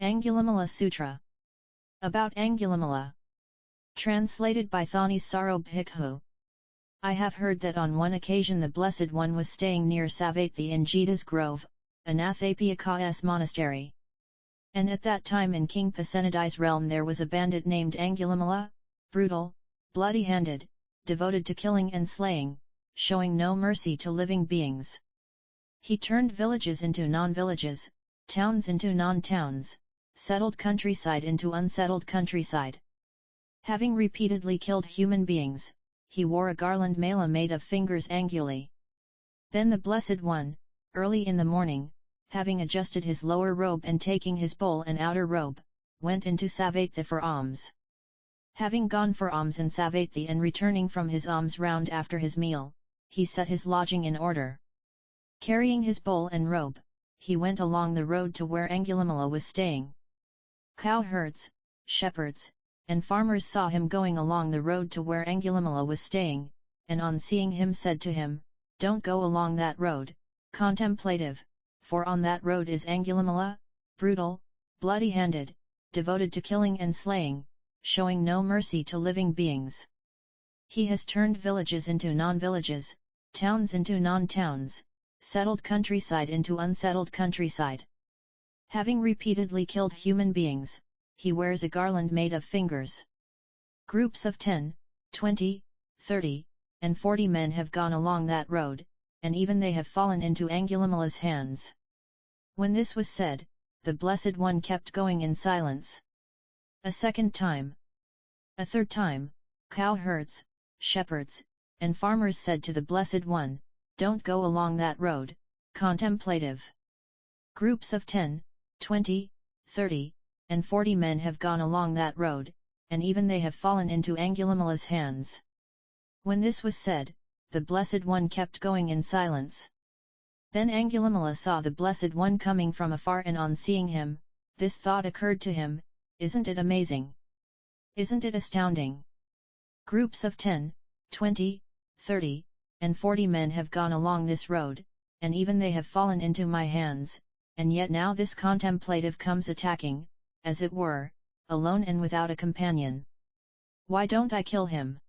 Angulimala Sutra. About Angulimala. Translated by Thanissaro Bhikkhu. I have heard that on one occasion the Blessed One was staying near Savatthi in Jeta's Grove, Anathapiyaka's monastery. And at that time in King Pasenadi's realm there was a bandit named Angulimala, brutal, bloody-handed, devoted to killing and slaying, showing no mercy to living beings. He turned villages into non-villages, towns into non-towns, settled countryside into unsettled countryside. Having repeatedly killed human beings, he wore a garland mala made of fingers anguli. Then the Blessed One, early in the morning, having adjusted his lower robe and taking his bowl and outer robe, went into Savatthi for alms. Having gone for alms in Savatthi and returning from his alms round after his meal, he set his lodging in order. Carrying his bowl and robe, he went along the road to where Angulimala was staying. Cowherds, shepherds, and farmers saw him going along the road to where Angulimala was staying, and on seeing him said to him, "Don't go along that road, contemplative, for on that road is Angulimala, brutal, bloody-handed, devoted to killing and slaying, showing no mercy to living beings. He has turned villages into non-villages, towns into non-towns, settled countryside into unsettled countryside. Having repeatedly killed human beings, he wears a garland made of fingers." Groups of 10, 20, 30, and 40 men have gone along that road, and even they have fallen into Angulimala's hands. When this was said, the Blessed One kept going in silence. A second time. A third time, cowherds, shepherds, and farmers said to the Blessed One, "Don't go along that road, contemplative." Groups of 10, 20, 30, and 40 men have gone along that road, and even they have fallen into Angulimala's hands. When this was said, the Blessed One kept going in silence. Then Angulimala saw the Blessed One coming from afar, and on seeing him, this thought occurred to him, "Isn't it amazing? Isn't it astounding? Groups of 10, 20, 30, and 40 men have gone along this road, and even they have fallen into my hands, and yet now this contemplative comes attacking, as it were, alone and without a companion. Why don't I kill him?"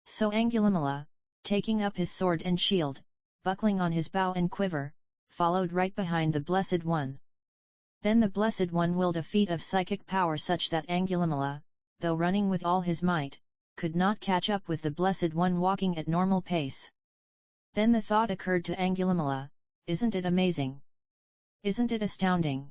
So Angulimala, taking up his sword and shield, buckling on his bow and quiver, followed right behind the Blessed One. Then the Blessed One willed a feat of psychic power such that Angulimala, though running with all his might, could not catch up with the Blessed One walking at normal pace. Then the thought occurred to Angulimala, "Isn't it amazing? Isn't it astounding?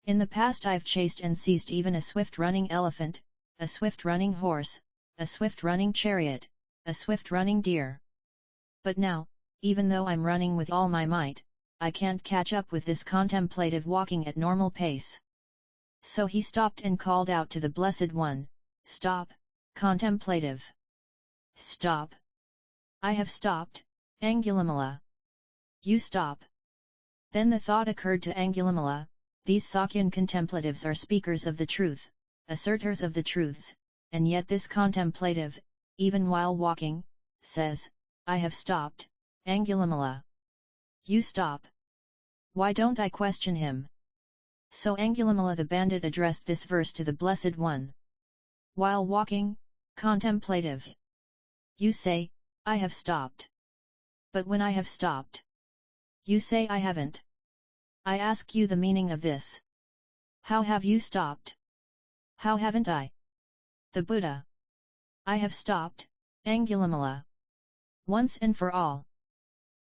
In the past I've chased and seized even a swift-running elephant, a swift-running horse, a swift-running chariot, a swift-running deer. But now, even though I'm running with all my might, I can't catch up with this contemplative walking at normal pace." So he stopped and called out to the Blessed One, "Stop, contemplative! Stop! I have stopped, Angulimala! You stop!" Then the thought occurred to Angulimala, "These Sakyan contemplatives are speakers of the truth, asserters of the truths, and yet this contemplative, even while walking, says, 'I have stopped, Angulimala. You stop. Why don't I question him?'" So Angulimala the bandit addressed this verse to the Blessed One. "While walking, contemplative, you say, 'I have stopped.' But when I have stopped, you say I haven't. I ask you the meaning of this. How have you stopped? How haven't I? The Buddha. I have stopped, Angulimala. Once and for all.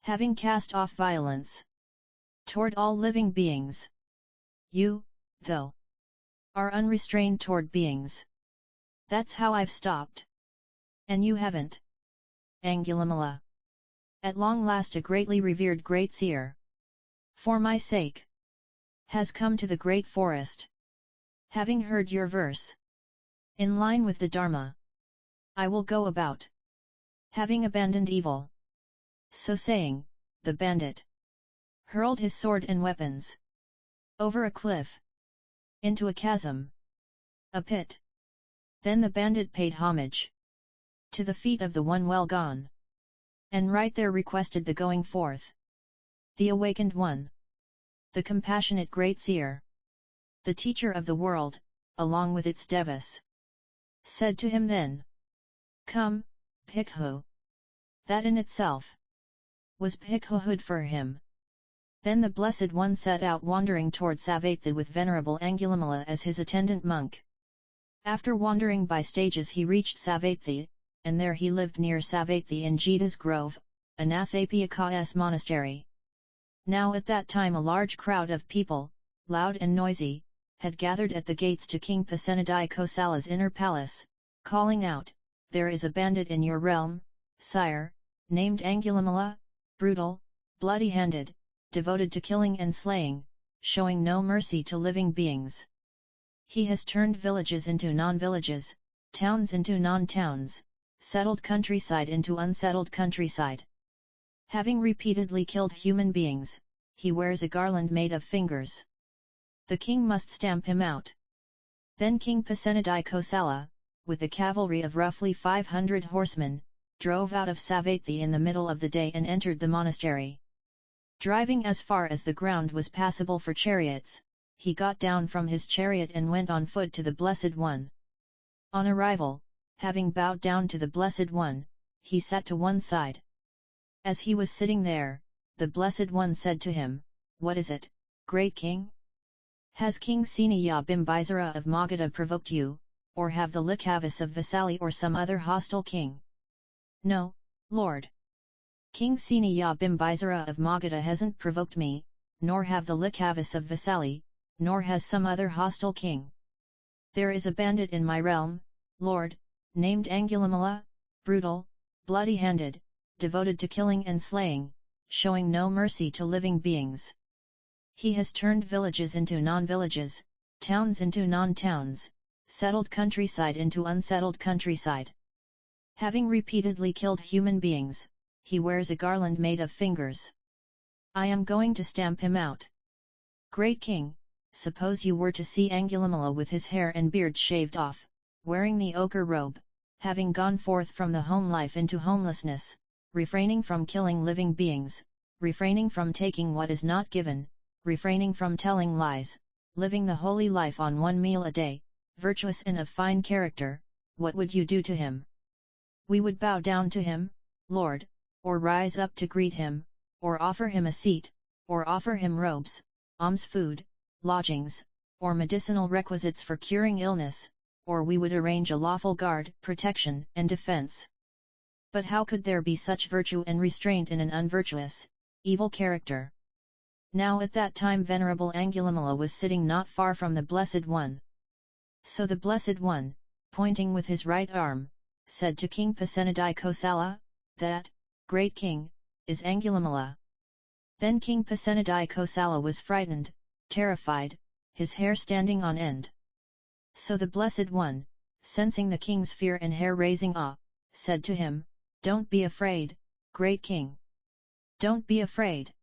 Having cast off violence toward all living beings. You, though, are unrestrained toward beings. That's how I've stopped. And you haven't. Angulimala. At long last a greatly revered great seer, for my sake, has come to the great forest. Having heard your verse, in line with the Dharma, I will go about, having abandoned evil." So saying, the bandit hurled his sword and weapons over a cliff, into a chasm, a pit. Then the bandit paid homage to the feet of the one well gone, and right there requested the going forth, the awakened one, the compassionate great seer, the teacher of the world, along with its devas, said to him then, "Come, Bhikkhu." That in itself was Bhikkhuhood for him. Then the Blessed One set out wandering toward Savatthi with Venerable Angulimala as his attendant monk. After wandering by stages he reached Savatthi, and there he lived near Savatthi in Jita's grove, Anathapiyaka's monastery. Now at that time a large crowd of people, loud and noisy, had gathered at the gates to King Pasenadi Kosala's inner palace, calling out, "There is a bandit in your realm, sire, named Angulimala, brutal, bloody-handed, devoted to killing and slaying, showing no mercy to living beings. He has turned villages into non-villages, towns into non-towns, settled countryside into unsettled countryside. Having repeatedly killed human beings, he wears a garland made of fingers. The king must stamp him out." Then King Pasenadi Kosala, with a cavalry of roughly 500 horsemen, drove out of Savatthi in the middle of the day and entered the monastery. Driving as far as the ground was passable for chariots, he got down from his chariot and went on foot to the Blessed One. On arrival, having bowed down to the Blessed One, he sat to one side. As he was sitting there, the Blessed One said to him, "What is it, great king? Has King Sinaya Bimbisara of Magadha provoked you, or have the Likhavis of Vasali or some other hostile king?" "No, Lord. King Sinaya Bimbisara of Magadha hasn't provoked me, nor have the Likhavis of Vasali, nor has some other hostile king. There is a bandit in my realm, Lord, named Angulimala, brutal, bloody-handed, devoted to killing and slaying, showing no mercy to living beings. He has turned villages into non-villages, towns into non-towns, settled countryside into unsettled countryside. Having repeatedly killed human beings, he wears a garland made of fingers. I am going to stamp him out. Great king, suppose you were to see Angulimala with his hair and beard shaved off, wearing the ochre robe, having gone forth from the home life into homelessness, refraining from killing living beings, refraining from taking what is not given, refraining from telling lies, living the holy life on one meal a day, virtuous and of fine character, what would you do to him? We would bow down to him, Lord, or rise up to greet him, or offer him a seat, or offer him robes, alms food, lodgings, or medicinal requisites for curing illness, or we would arrange a lawful guard, protection and defense. But how could there be such virtue and restraint in an unvirtuous, evil character?" Now at that time Venerable Angulimala was sitting not far from the Blessed One. So the Blessed One, pointing with his right arm, said to King Pasenadi Kosala, "That, great king, is Angulimala." Then King Pasenadi Kosala was frightened, terrified, his hair standing on end. So the Blessed One, sensing the king's fear and hair-raising awe, said to him, "Don't be afraid, great king. Don't be afraid.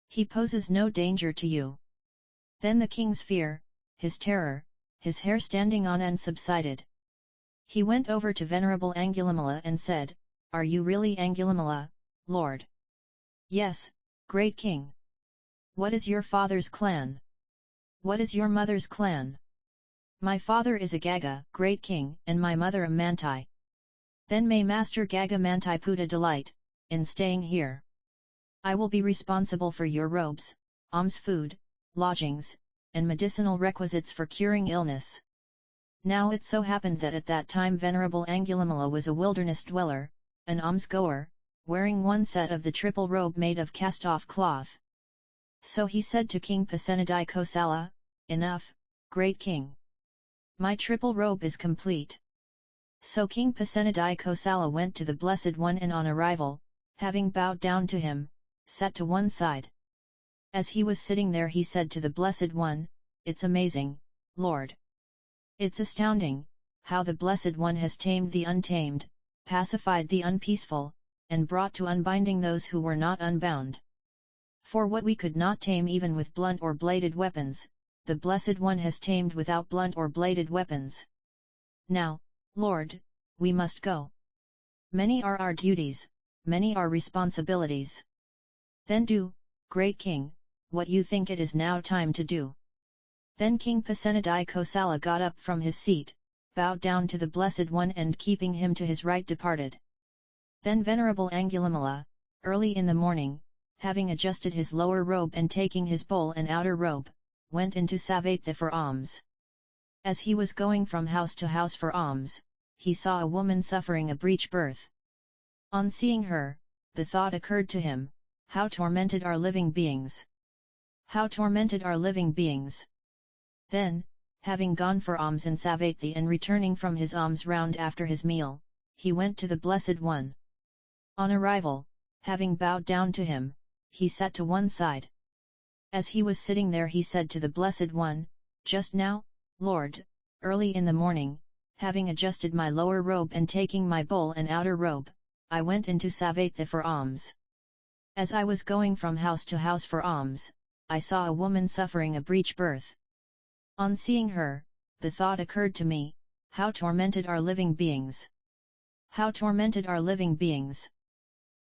He poses no danger to you." Then the king's fear, his terror, his hair standing on end subsided. He went over to Venerable Angulimala and said, "Are you really Angulimala, Lord?" "Yes, great king." "What is your father's clan? What is your mother's clan?" "My father is a Gaga, great king, and my mother a Mantai." "Then may Master Gaga Mantai Puta delight in staying here. I will be responsible for your robes, alms food, lodgings, and medicinal requisites for curing illness." Now it so happened that at that time Venerable Angulimala was a wilderness dweller, an alms-goer, wearing one set of the triple robe made of cast-off cloth. So he said to King Pasenadi Kosala, "Enough, great king. My triple robe is complete." So King Pasenadi Kosala went to the Blessed One and on arrival, having bowed down to him, sat to one side. As he was sitting there he said to the Blessed One, "It's amazing, Lord. It's astounding, how the Blessed One has tamed the untamed, pacified the unpeaceful, and brought to unbinding those who were not unbound. For what we could not tame even with blunt or bladed weapons, the Blessed One has tamed without blunt or bladed weapons. Now, Lord, we must go. Many are our duties, many are responsibilities. Then do, great king, what you think it is now time to do." Then King Pasenadi Kosala got up from his seat, bowed down to the Blessed One and keeping him to his right departed. Then Venerable Angulimala, early in the morning, having adjusted his lower robe and taking his bowl and outer robe, went into Savatthi for alms. As he was going from house to house for alms, he saw a woman suffering a breech birth. On seeing her, the thought occurred to him, how tormented are living beings! How tormented are living beings! Then, having gone for alms in Savatthi and returning from his alms round after his meal, he went to the Blessed One. On arrival, having bowed down to him, he sat to one side. As he was sitting there he said to the Blessed One, "Just now, Lord, early in the morning, having adjusted my lower robe and taking my bowl and outer robe, I went into Savatthi for alms. As I was going from house to house for alms, I saw a woman suffering a breech birth. On seeing her, the thought occurred to me, how tormented are living beings! How tormented are living beings!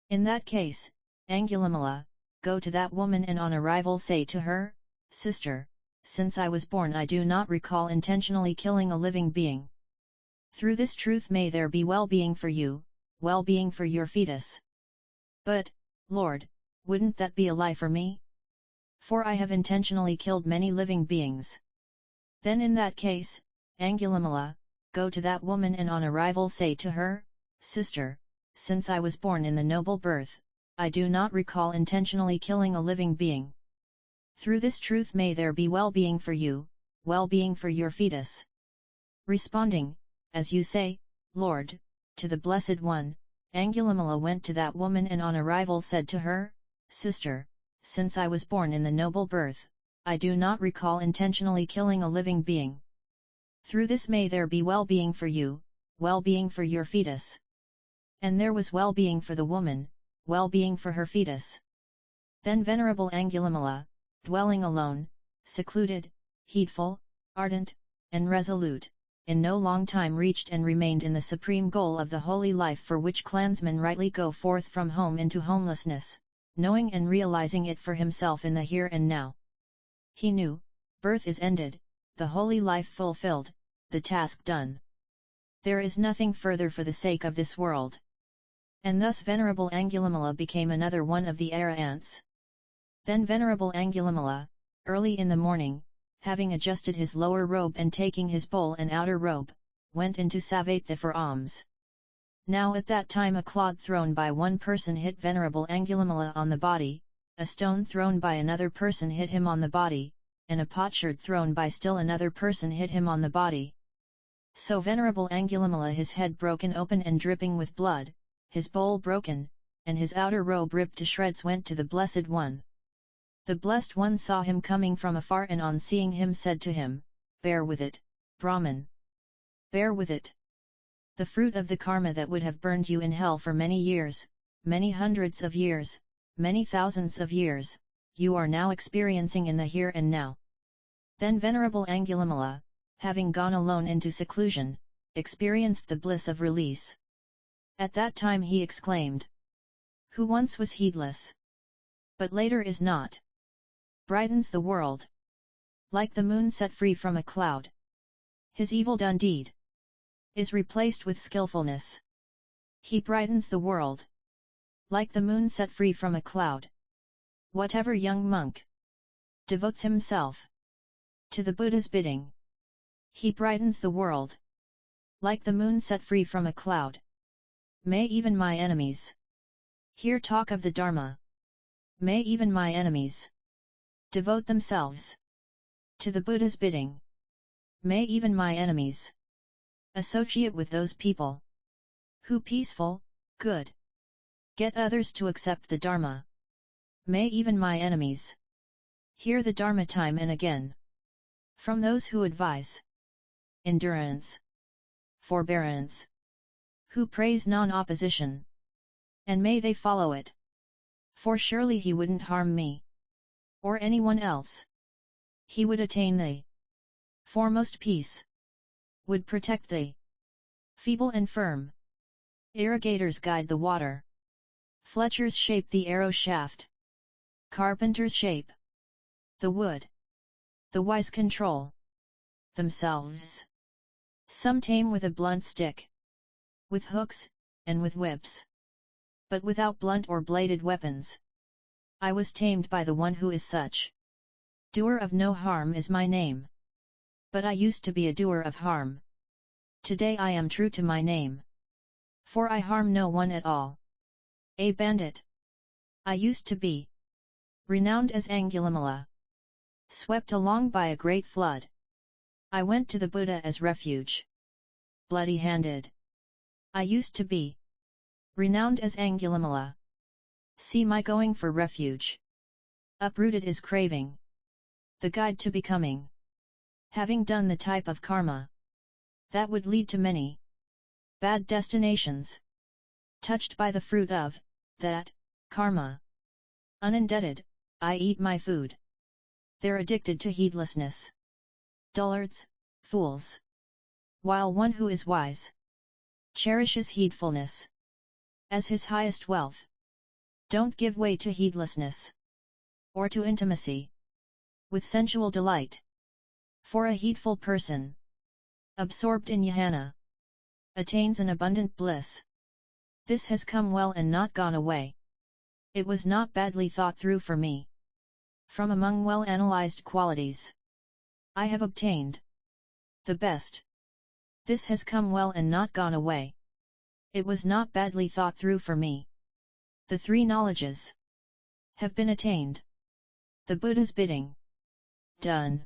In that case, Angulimala, go to that woman and on arrival say to her, 'Sister, since I was born I do not recall intentionally killing a living being. Through this truth may there be well-being for you, well-being for your fetus.' But, Lord, wouldn't that be a lie for me? For I have intentionally killed many living beings. Then in that case, Angulimala, go to that woman and on arrival say to her, 'Sister, since I was born in the noble birth, I do not recall intentionally killing a living being. Through this truth may there be well-being for you, well-being for your fetus.' Responding, as you say, Lord, to the Blessed One, Angulimala went to that woman and on arrival said to her, 'Sister, since I was born in the noble birth, I do not recall intentionally killing a living being. Through this may there be well-being for you, well-being for your fetus.' And there was well-being for the woman, well-being for her fetus. Then Venerable Angulimala, dwelling alone, secluded, heedful, ardent, and resolute, in no long time reached and remained in the supreme goal of the holy life for which clansmen rightly go forth from home into homelessness, knowing and realizing it for himself in the here and now. He knew, birth is ended, the holy life fulfilled, the task done. There is nothing further for the sake of this world. And thus Venerable Angulimala became another one of the Arahants. Then Venerable Angulimala, early in the morning, having adjusted his lower robe and taking his bowl and outer robe, went into Savatthi for alms. Now at that time a clod thrown by one person hit Venerable Angulimala on the body, a stone thrown by another person hit him on the body, and a potsherd thrown by still another person hit him on the body. So Venerable Angulimala, his head broken open and dripping with blood, his bowl broken, and his outer robe ripped to shreds, went to the Blessed One. The Blessed One saw him coming from afar and on seeing him said to him, "Bear with it, Brahman. Bear with it. The fruit of the karma that would have burned you in hell for many years, many hundreds of years, many thousands of years, you are now experiencing in the here and now." Then Venerable Angulimala, having gone alone into seclusion, experienced the bliss of release. At that time he exclaimed, "Who once was heedless, but later is not, brightens the world, like the moon set free from a cloud. His evil done deed is replaced with skillfulness. He brightens the world, like the moon set free from a cloud. Whatever young monk devotes himself to the Buddha's bidding, he brightens the world, like the moon set free from a cloud. May even my enemies hear talk of the Dharma. May even my enemies devote themselves to the Buddha's bidding. May even my enemies associate with those people who peaceful, good, get others to accept the Dharma. May even my enemies hear the Dharma time and again from those who advise endurance, forbearance, who praise non-opposition, and may they follow it. For surely he wouldn't harm me, or anyone else. He would attain the foremost peace, would protect the feeble and firm. Irrigators guide the water, fletchers shape the arrow shaft, carpenters shape the wood. The wise control themselves. Some tame with a blunt stick, with hooks, and with whips, but without blunt or bladed weapons. I was tamed by the one who is such. Doer of no harm is my name. But I used to be a doer of harm. Today I am true to my name. For I harm no one at all. A bandit I used to be. Renowned as Angulimala. Swept along by a great flood. I went to the Buddha as refuge. Bloody-handed I used to be. Renowned as Angulimala. See my going for refuge. Uprooted is craving. The guide to becoming. Having done the type of karma that would lead to many bad destinations. Touched by the fruit of that karma. Unindebted, I eat my food. They're addicted to heedlessness. Dullards, fools. While one who is wise cherishes heedfulness as his highest wealth. Don't give way to heedlessness, or to intimacy with sensual delight. For a heedful person, absorbed in jhana, attains an abundant bliss. This has come well and not gone away. It was not badly thought through for me. From among well-analyzed qualities, I have obtained the best. This has come well and not gone away. It was not badly thought through for me. The three knowledges have been attained. The Buddha's bidding done.